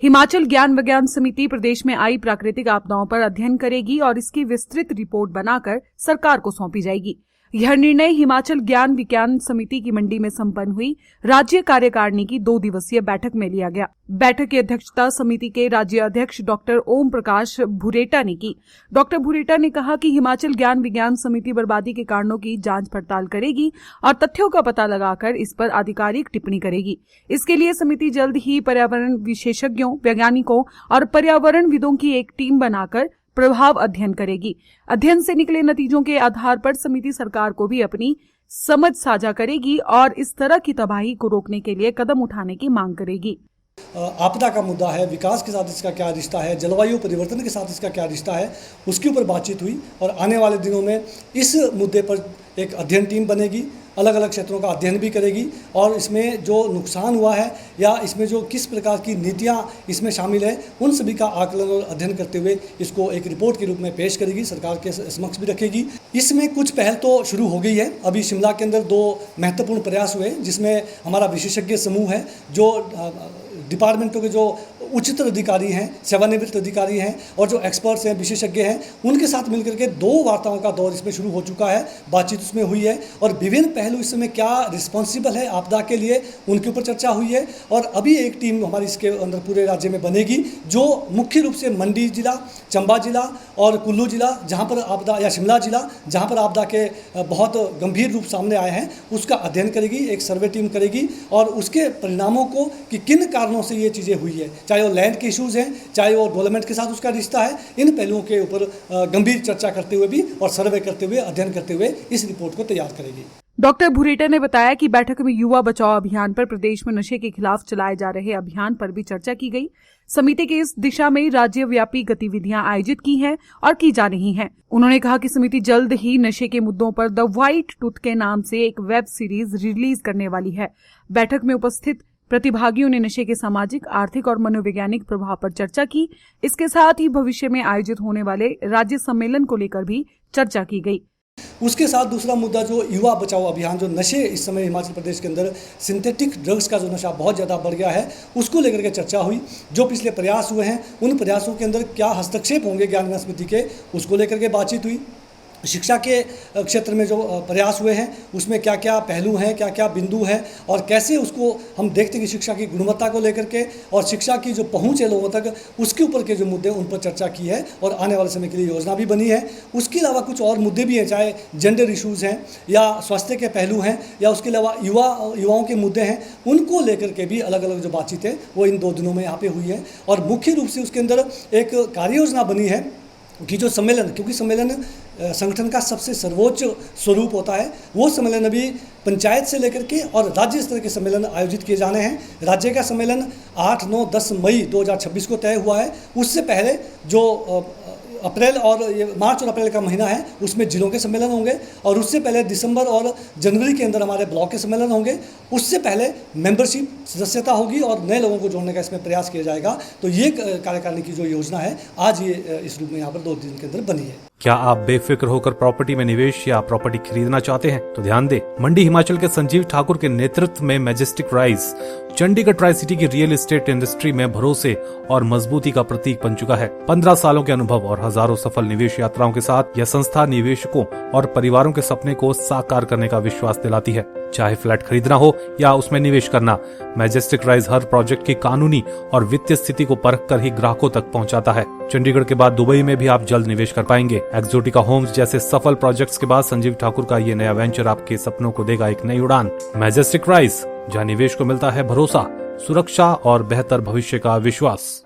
हिमाचल ज्ञान विज्ञान समिति प्रदेश में आई प्राकृतिक आपदाओं पर अध्ययन करेगी और इसकी विस्तृत रिपोर्ट बनाकर सरकार को सौंपी जाएगी। यह निर्णय हिमाचल ज्ञान विज्ञान समिति की मंडी में संपन्न हुई राज्य कार्यकारिणी की 2 दिवसीय बैठक में लिया गया। बैठक की अध्यक्षता समिति के राज्य अध्यक्ष डॉक्टर ओम प्रकाश भूरेटा ने की। डॉक्टर भूरेटा ने कहा कि हिमाचल ज्ञान विज्ञान समिति बर्बादी के कारणों की जांच पड़ताल करेगी और तथ्यों का पता लगाकर इस पर आधिकारिक टिप्पणी करेगी। इसके लिए समिति जल्द ही पर्यावरण विशेषज्ञों, वैज्ञानिकों और पर्यावरणविदों की एक टीम बनाकर प्रभाव अध्ययन करेगी। अध्ययन से निकले नतीजों के आधार पर समिति सरकार को भी अपनी समझ साझा करेगी और इस तरह की तबाही को रोकने के लिए कदम उठाने की मांग करेगी। आपदा का मुद्दा है, विकास के साथ इसका क्या रिश्ता है, जलवायु परिवर्तन के साथ इसका क्या रिश्ता है, उसके ऊपर बातचीत हुई और आने वाले दिनों में इस मुद्दे पर एक अध्ययन टीम बनेगी, अलग अलग क्षेत्रों का अध्ययन भी करेगी और इसमें जो नुकसान हुआ है या इसमें जो किस प्रकार की नीतियां इसमें शामिल है उन सभी का आकलन और अध्ययन करते हुए इसको एक रिपोर्ट के रूप में पेश करेगी, सरकार के समक्ष भी रखेगी। इसमें कुछ पहल तो शुरू हो गई है। अभी शिमला के अंदर 2 महत्वपूर्ण प्रयास हुए जिसमें हमारा विशेषज्ञ समूह है जो डिपार्टमेंटों के जो उच्चतर अधिकारी हैं, सेवानिवृत्त अधिकारी हैं और जो एक्सपर्ट्स हैं, विशेषज्ञ हैं, उनके साथ मिलकर के 2 वार्ताओं का दौर इसमें शुरू हो चुका है। बातचीत उसमें हुई है और विभिन्न पहलू इस समय क्या रिस्पॉन्सिबल है आपदा के लिए उनके ऊपर चर्चा हुई है। और अभी एक टीम हमारी इसके अंदर पूरे राज्य में बनेगी जो मुख्य रूप से मंडी जिला, चंबा जिला और कुल्लू जिला जहाँ पर आपदा या शिमला जिला जहाँ पर आपदा के बहुत गंभीर रूप सामने आए हैं उसका अध्ययन करेगी, एक सर्वे टीम करेगी और उसके परिणामों को कि किन कारणों से ये चीज़ें हुई है, चाहे वो लैंड के इश्यूज़ हैं, चाहे वो डेवलपमेंट के साथ उसका रिश्ता है, इन पहलुओं के ऊपर गंभीर चर्चा करते हुए भी और सर्वे करते हुए, अध्ययन करते हुए इस रिपोर्ट को तैयार करेगी। डॉक्टर भूरेटा ने बताया कि बैठक में युवा बचाओ अभियान पर प्रदेश में नशे के खिलाफ चलाए जा रहे अभियान पर भी चर्चा की गई। समिति की इस दिशा में राज्यव्यापी गतिविधियां आयोजित की हैं और की जा रही हैं। उन्होंने कहा कि समिति जल्द ही नशे के मुद्दों पर द व्हाइट टूथ के नाम से एक वेब सीरीज रिलीज करने वाली है। बैठक में उपस्थित प्रतिभागियों ने नशे के सामाजिक, आर्थिक और मनोवैज्ञानिक प्रभाव पर चर्चा की। इसके साथ ही भविष्य में आयोजित होने वाले राज्य सम्मेलन को लेकर भी चर्चा की गई। उसके साथ दूसरा मुद्दा जो युवा बचाओ अभियान, जो नशे इस समय हिमाचल प्रदेश के अंदर सिंथेटिक ड्रग्स का जो नशा बहुत ज़्यादा बढ़ गया है उसको लेकर के चर्चा हुई। जो पिछले प्रयास हुए हैं उन प्रयासों के अंदर क्या हस्तक्षेप होंगे ज्ञान विज्ञान समिति के, उसको लेकर के बातचीत हुई। शिक्षा के क्षेत्र में जो प्रयास हुए हैं उसमें क्या क्या पहलू हैं, क्या क्या बिंदु हैं और कैसे उसको हम देखते हैं कि शिक्षा की गुणवत्ता को लेकर के और शिक्षा की जो पहुंच है लोगों तक उसके ऊपर के जो मुद्दे उन पर चर्चा की है और आने वाले समय के लिए योजना भी बनी है। उसके अलावा कुछ और मुद्दे भी हैं, चाहे जेंडर इशूज़ हैं या स्वास्थ्य के पहलू हैं या उसके अलावा युवाओं के मुद्दे हैं, उनको लेकर के भी अलग अलग जो बातचीत है वो इन 2 दिनों में यहाँ पर हुई है। और मुख्य रूप से उसके अंदर एक कार्य योजना बनी है कि जो सम्मेलन, क्योंकि सम्मेलन संगठन का सबसे सर्वोच्च स्वरूप होता है, वो सम्मेलन अभी पंचायत से लेकर के और राज्य स्तर के सम्मेलन आयोजित किए जाने हैं। राज्य का सम्मेलन 8, 9, 10 मई 2026 को तय हुआ है। उससे पहले जो अप्रैल और ये मार्च और अप्रैल का महीना है उसमें जिलों के सम्मेलन होंगे और उससे पहले दिसंबर और जनवरी के अंदर हमारे ब्लॉक के सम्मेलन होंगे। उससे पहले मेंबरशिप सदस्यता होगी और नए लोगों को जोड़ने का इसमें प्रयास किया जाएगा। तो ये कार्यकारिणी की जो योजना है आज ये इस रूप में यहाँ पर 2 दिन के अंदर बनी है। क्या आप बेफिक्र होकर प्रॉपर्टी में निवेश या प्रॉपर्टी खरीदना चाहते हैं? तो ध्यान दें, मंडी हिमाचल के संजीव ठाकुर के नेतृत्व में majestic rise Chandigarh tri city की रियल एस्टेट इंडस्ट्री में भरोसे और मजबूती का प्रतीक बन चुका है। 15 सालों के अनुभव और हजारों सफल निवेश यात्राओं के साथ यह संस्था निवेशकों और परिवारों के सपने को साकार करने का विश्वास दिलाती है। चाहे फ्लैट खरीदना हो या उसमें निवेश करना, मैजेस्टिक राइज हर प्रोजेक्ट की कानूनी और वित्तीय स्थिति को परख कर ही ग्राहकों तक पहुंचाता है। चंडीगढ़ के बाद दुबई में भी आप जल्द निवेश कर पाएंगे। एक्सोटिका होम्स जैसे सफल प्रोजेक्ट्स के बाद संजीव ठाकुर का ये नया वेंचर आपके सपनों को देगा एक नई उड़ान। मैजेस्टिक राइज, जहां निवेश को मिलता है भरोसा, सुरक्षा और बेहतर भविष्य का विश्वास।